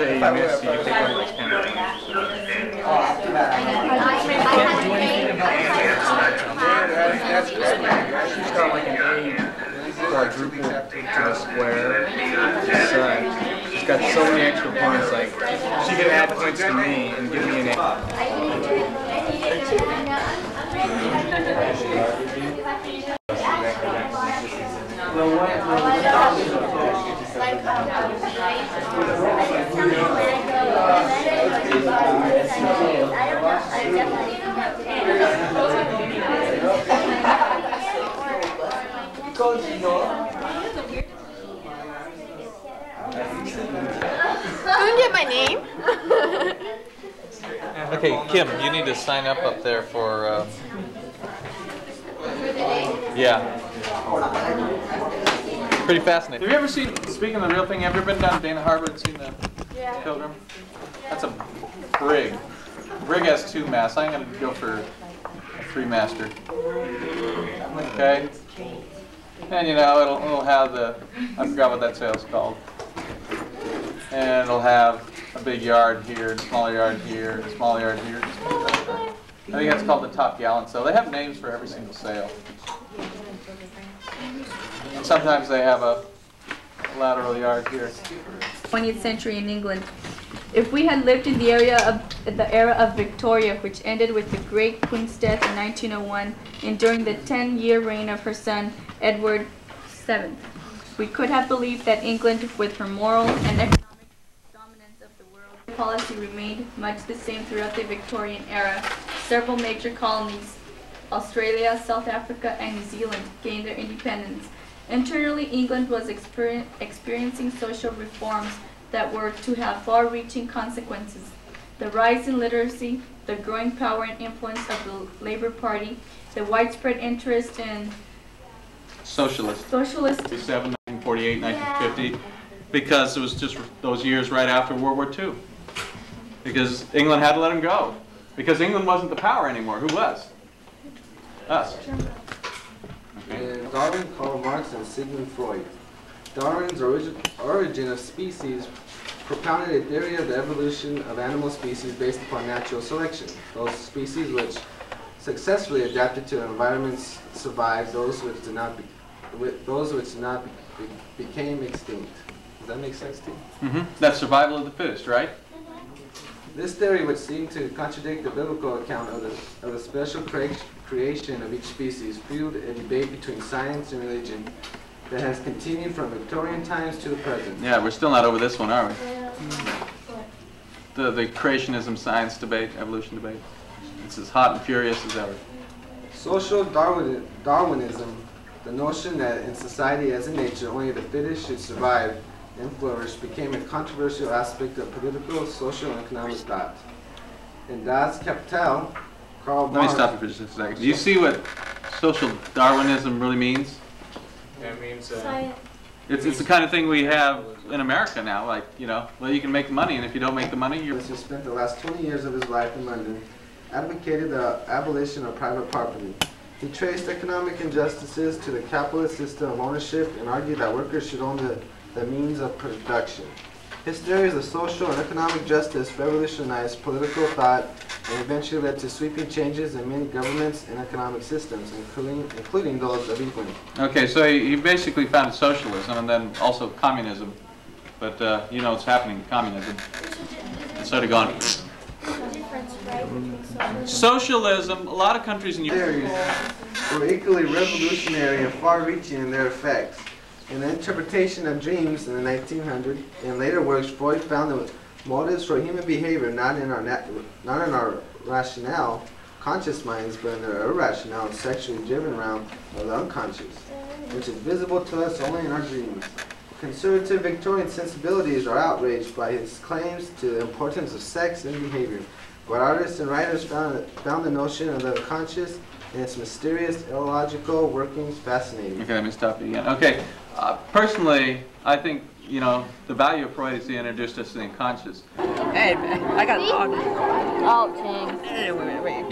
say you miss, you take one of those cameras. Can't do anything about it. That's good. She's got like an A quadruple to the square. She's got so many extra points. Like she could add points to me and give me an A. Couldn't get my name. Okay, Kim, you need to sign up there for. Yeah. Pretty fascinating. Have you ever seen, speaking of the real thing, ever been down to Dana Harbor and seen the Pilgrim? That's a brig. Brig has 2 masts. I'm going to go for a 3-master. Okay? And you know, it'll have the, I forgot what that sail's called. And it'll have a big yard here, a small yard here, a small yard here. I think that's called the top gallant sail. They have names for every single sail. And sometimes they have a lateral yard here. 20th century in England. If we had lived in the era of Victoria, which ended with the great Queen's death in 1901, and during the 10-year reign of her son, Edward VII, we could have believed that England, with her moral and economic dominance of the world, policy remained much the same throughout the Victorian era. Several major colonies, Australia, South Africa, and New Zealand, gained their independence. Internally, England was experiencing social reforms that were to have far-reaching consequences. The rise in literacy, the growing power and influence of the Labour Party, the widespread interest in Socialist. 1947, 1948, 1950, because it was just those years right after World War II. Because England had to let them go. Because England wasn't the power anymore. Who was? Us. Okay. Darwin, Karl Marx, and Sigmund Freud. Darwin's origin of species propounded a theory of the evolution of animal species based upon natural selection. Those species which successfully adapted to environments survived; those which did not became extinct. Does that make sense to you? Mm-hmm. That's survival of the fittest, right? This theory, which seemed to contradict the biblical account of the special creation of each species, fueled a debate between science and religion that has continued from Victorian times to the present. Yeah, we're still not over this one, are we? The creationism science debate, evolution debate. It's as hot and furious as ever. Social Darwinism, the notion that in society as in nature only the fittest should survive and flourish, became a controversial aspect of political, social, and economic thought. In Das Kapital, Karl Marx... Let me stop you for just a second. Do you see what social Darwinism really means? That means It's the kind of thing we have in America now. Like, you know, well, you can make money, and if you don't make the money, you're... He spent the last 20 years of his life in London, advocated the abolition of private property. He traced economic injustices to the capitalist system of ownership and argued that workers should own the means of production. His theories of social and economic justice revolutionized political thought and eventually led to sweeping changes in many governments and economic systems, including those of England. Okay, so he basically founded socialism and then also communism. But you know what's happening in communism. It's sort of gone. Socialism, a lot of countries in Europe... Theories were equally revolutionary and far-reaching in their effects. In the interpretation of dreams in the 1900s and later works, Freud found the motives for human behavior not in our rational, conscious minds, but in their irrational and sexually driven realm of the unconscious, which is visible to us only in our dreams. Conservative Victorian sensibilities are outraged by his claims to the importance of sex and behavior, but artists and writers found the notion of the unconscious and its mysterious, illogical workings fascinating. Okay, let me stop you again. Okay, personally, I think, you know, the value of Freud is he introduced us to the unconscious. Hey, man, I got a dog. Oh, dang. Hey, wait.